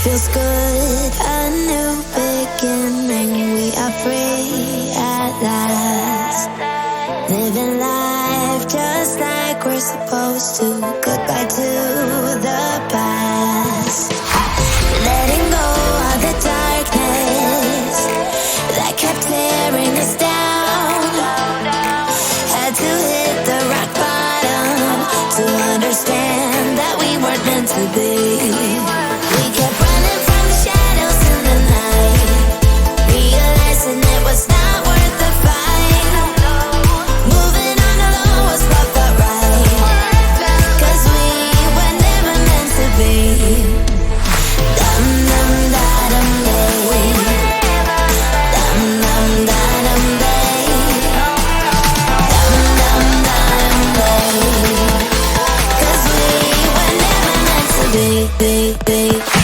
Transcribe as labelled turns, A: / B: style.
A: feels good. A new beginning, we are free at last. Living life just like we're supposed to. Goodbye to the past. Letting go of the darkness that kept tearing us down. Had to hit the rock bottom to understand that we weren't meant to be. We kept running from the shadows in the night, realizing it was not worth the fight. Moving on alone was what felt right, 'cause we were never meant to be. Dum dum da dum day. Dum dum da dum day. Dum dum da dum day. 'Cause we were never meant to be.